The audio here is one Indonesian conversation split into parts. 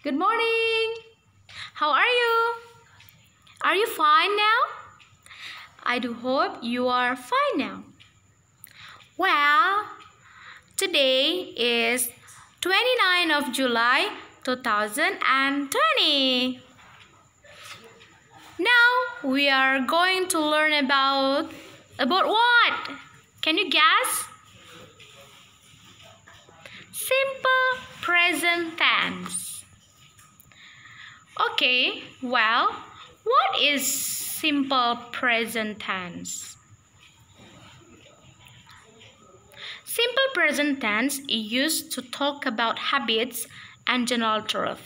Good morning. How are you? Are you fine now? I do hope you are fine now. Well, today is 29th of July 2020. Now we are going to learn about what? Can you guess? Simple present tense. Okay, well, what is simple present tense? Simple present tense is used to talk about habits and general truth.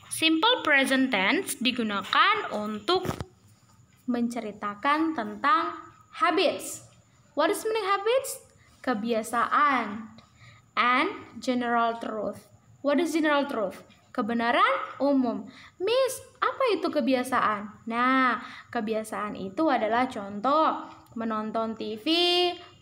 Simple present tense digunakan untuk menceritakan tentang habits. What is meaning habits? Kebiasaan. And general truth. What is general truth? Kebenaran umum. Miss, apa itu kebiasaan? Nah, kebiasaan itu adalah contoh menonton TV,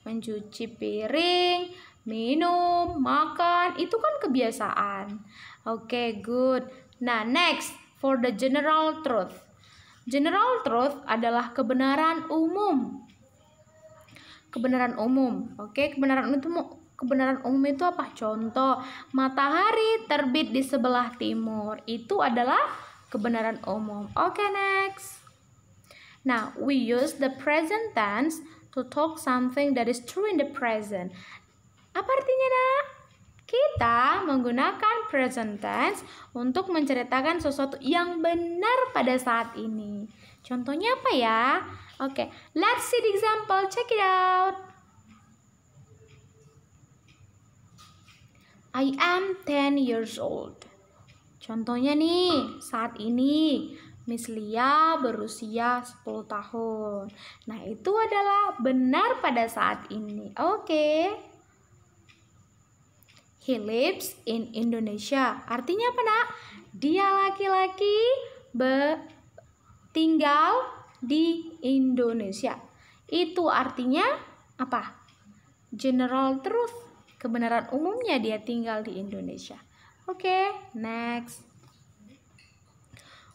mencuci piring, minum, makan, itu kan kebiasaan. Oke, good. Nah, next for the general truth. General truth adalah kebenaran umum. Kebenaran umum. Oke, kebenaran umum itu apa? Contoh, matahari terbit di sebelah timur. Itu adalah kebenaran umum. Oke, next. Now, we use the present tense to talk something that is true in the present. Apa artinya, Nak? Kita menggunakan present tense untuk menceritakan sesuatu yang benar pada saat ini. Contohnya apa ya? Oke, let's see the example. Check it out. I am 10 years old. Contohnya nih, saat ini Miss Lia berusia 10 tahun. Nah, itu adalah benar pada saat ini. Oke. He lives in Indonesia. Artinya apa, Nak? Dia laki-laki tinggal di Indonesia. Itu artinya apa? General truth. Kebenaran umumnya dia tinggal di Indonesia. Oke, next.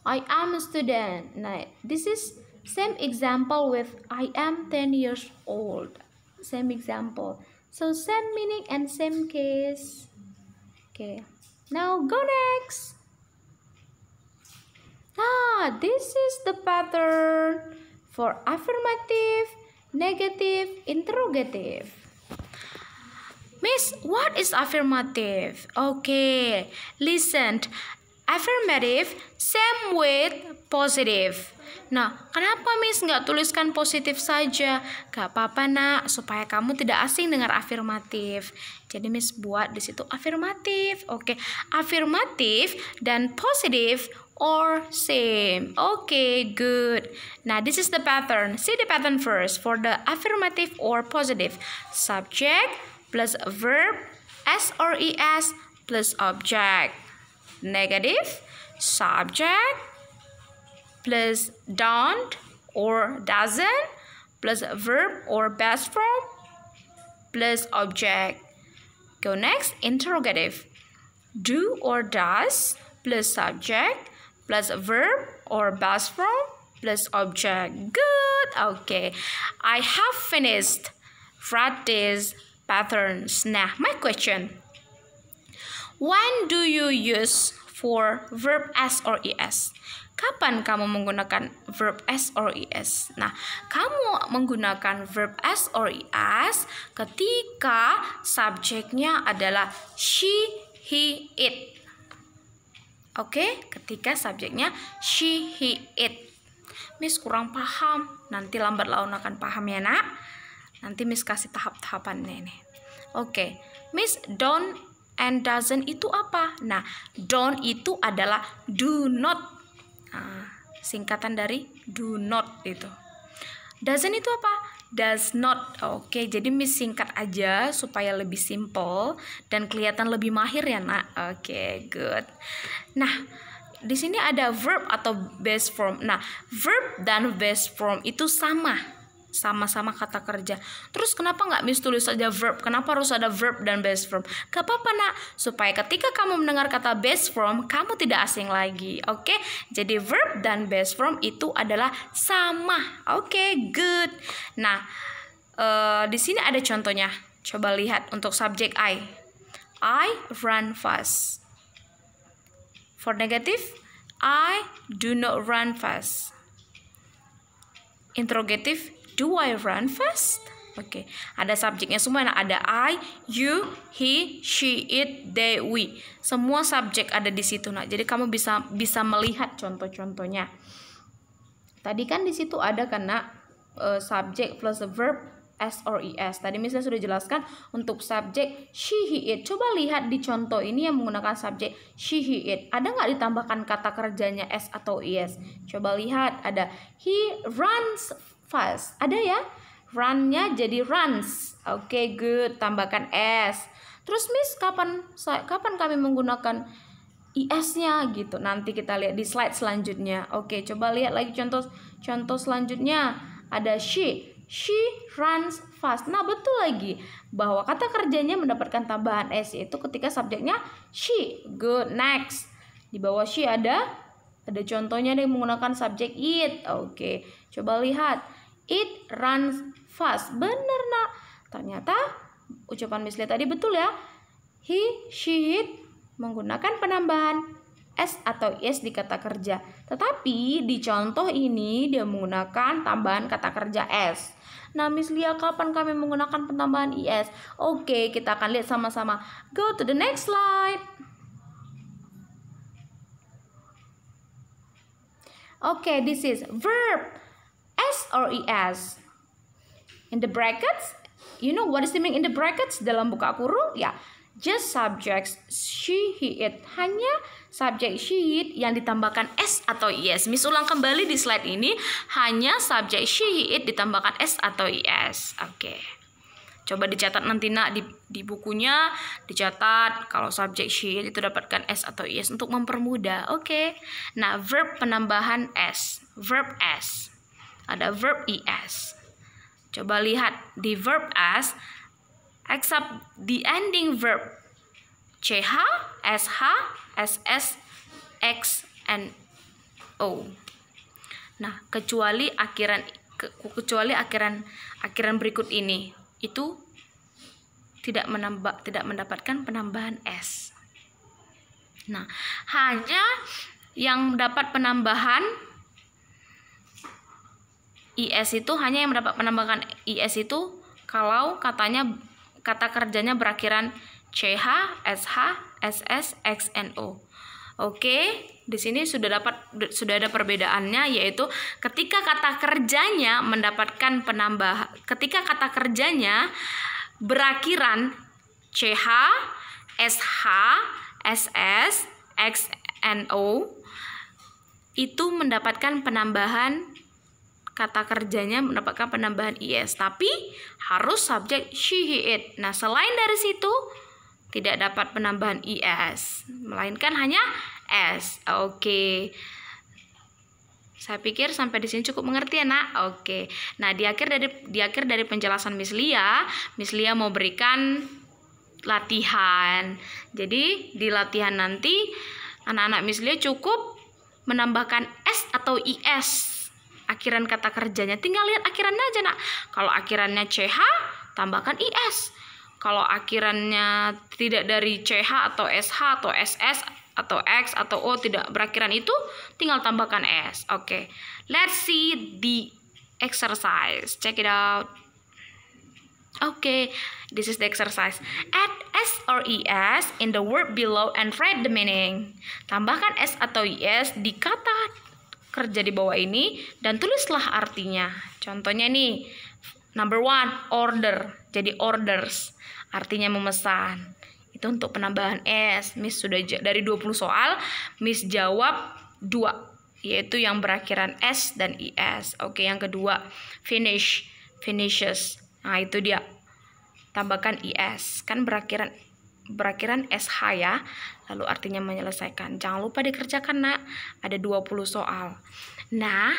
I am a student. Nah, this is same example with I am 10 years old. Same example. So, same meaning and same case. Okay, now go next. Ah, this is the pattern for affirmative, negative, interrogative. Miss, what is affirmative? Okay, listen. Affirmative same with positive. Nah, kenapa Miss nggak tuliskan positif saja? Gak apa-apa, Nak, supaya kamu tidak asing dengar afirmatif. Jadi Miss buat di situ afirmatif. Oke, afirmatif dan positif or same. Okay, good. Now, this is the pattern. See the pattern first for the affirmative or positive. Subject plus verb, S or ES plus object. Negative, subject plus don't or doesn't plus verb or best form plus object. Go next, interrogative. Do or does plus subject plus verb or best form plus object. Good. Okay, I have finished practice patterns. Nah, my question. When do you use for verb S or ES? Kapan kamu menggunakan verb S or ES? Nah, kamu menggunakan verb S or ES ketika subjeknya adalah she, he, it. Oke, ketika subjeknya she, he, it. Miss kurang paham. Nanti lambat laun akan paham ya, Nak. Nanti Miss kasih tahap-tahapannya nih. Oke, Miss don't and doesn't itu apa? Nah, don't itu adalah do not. Nah, singkatan dari do not itu. Doesn't itu apa? Does not. Oke, jadi Miss singkat aja supaya lebih simple dan kelihatan lebih mahir ya, Nak. Oke, good. Nah, di sini ada verb atau base form. Nah, verb dan base form itu sama. sama-sama kata kerja. Terus kenapa nggak Miss tulis saja verb? Kenapa harus ada verb dan base form? Gak apa-apa nak, supaya ketika kamu mendengar kata base form, kamu tidak asing lagi. Oke, jadi verb dan base form itu adalah sama. Oke, good. Nah, di sini ada contohnya. Coba lihat untuk subjek I run fast. For negative, I do not run fast. Interrogative, do I run fast? Oke, ada subjeknya semua. Ada I, you, he, she, it, they, we. Semua subjek ada di situ. Nah, jadi kamu bisa melihat contoh-contohnya. Tadi kan di situ ada karena subjek plus verb S or ES. Tadi misalnya sudah jelaskan untuk subjek she, he, it. Coba lihat di contoh ini yang menggunakan subjek she, he, it. Ada nggak ditambahkan kata kerjanya S atau ES? Coba lihat, ada he runs fast. Ada ya? Run-nya jadi runs. Oke, good. Tambahkan S. Terus Miss, kapan kami menggunakan IS-nya gitu? Nanti kita lihat di slide selanjutnya. Oke, coba lihat lagi contoh selanjutnya. Ada she runs fast. Nah, betul lagi bahwa kata kerjanya mendapatkan tambahan S, yaitu ketika subjeknya she. Good. Next. Di bawah she ada contohnya yang menggunakan subjek it. Oke, coba lihat. It runs fast. Benar nak. Ternyata ucapan Miss Lia tadi betul ya. He, she, it menggunakan penambahan S atau IS di kata kerja. Tetapi di contoh ini dia menggunakan tambahan kata kerja S. Nah, Miss Lia, kapan kami menggunakan penambahan IS? Oke, kita akan lihat sama-sama. Go to the next slide. Oke, this is verb S or ES. In the brackets, you know what is the meaning in the brackets? Dalam buka kurung, ya. Just subjects she, he, it. Hanya subjek she, it yang ditambahkan S atau IS. Miss ulang kembali di slide ini. Hanya subjek she, he, it ditambahkan S atau IS. Oke. Coba dicatat nanti nak di bukunya. Dicatat kalau subjek she, it itu dapatkan S atau IS untuk mempermudah. Oke. Nah, verb penambahan S. Verb S. Ada verb IS. Coba lihat di verb S. Except the ending verb CH, SH, SS, X, and O. Nah, kecuali akhiran berikut ini itu tidak mendapatkan penambahan S. Nah, hanya yang dapat penambahan IS itu hanya yang mendapat penambahan IS itu kalau kata kerjanya berakhiran CH, SH, SS, X, and O. Oke, di sini sudah ada perbedaannya, yaitu ketika kata kerjanya berakhiran CH, SH, SS, X, and O, itu mendapatkan penambahan kata kerjanya mendapatkan penambahan IS, tapi harus subjek she, he, it. Nah, selain dari situ tidak dapat penambahan IS, melainkan hanya S. Oke. Saya pikir sampai di sini cukup mengerti ya, nak. Oke. Nah, di akhir dari penjelasan Miss Lia mau berikan latihan. Jadi, di latihan nanti anak-anak Miss Lia cukup menambahkan S atau IS akhiran kata kerjanya. Tinggal lihat akhirannya aja, nak. Kalau akhirannya CH, tambahkan IS. Kalau akhirannya tidak dari CH atau SH atau SS atau X atau O tidak berakhiran itu, tinggal tambahkan S. Oke. Let's see the exercise. Check it out. Okay, this is the exercise. Add S or ES in the word below and write the meaning. Tambahkan S atau IS di kata kerja di bawah ini dan tulislah artinya. Contohnya nih, number 1, order. Jadi orders, artinya memesan. Itu untuk penambahan S. Miss sudah dari 20 soal, Miss jawab 2, yaitu yang berakhiran S dan IS. Oke, yang kedua, finishes. Nah, itu dia. Tambahkan IS. Kan berakhiran SH ya, lalu artinya menyelesaikan. Jangan lupa dikerjakan, nak. Ada 20 soal. Nah,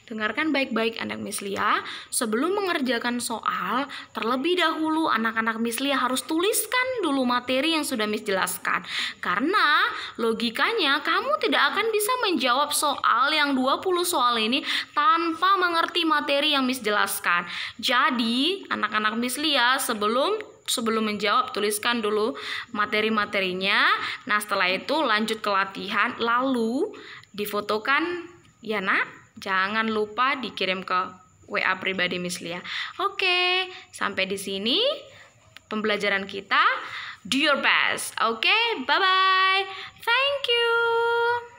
Dengarkan baik-baik anak Miss Lia. Sebelum mengerjakan soal, terlebih dahulu anak-anak Miss Lia harus tuliskan dulu materi yang sudah Miss jelaskan. Karena logikanya kamu tidak akan bisa menjawab soal yang 20 soal ini tanpa mengerti materi yang Miss jelaskan. Jadi, anak-anak Miss Lia sebelum menjawab, tuliskan dulu materi-materinya. Nah, setelah itu lanjut ke latihan, lalu difotokan ya nak. Jangan lupa dikirim ke WA pribadi Miss Lia. Oke, sampai di sini pembelajaran kita. Do your best. Oke, bye-bye. Thank you.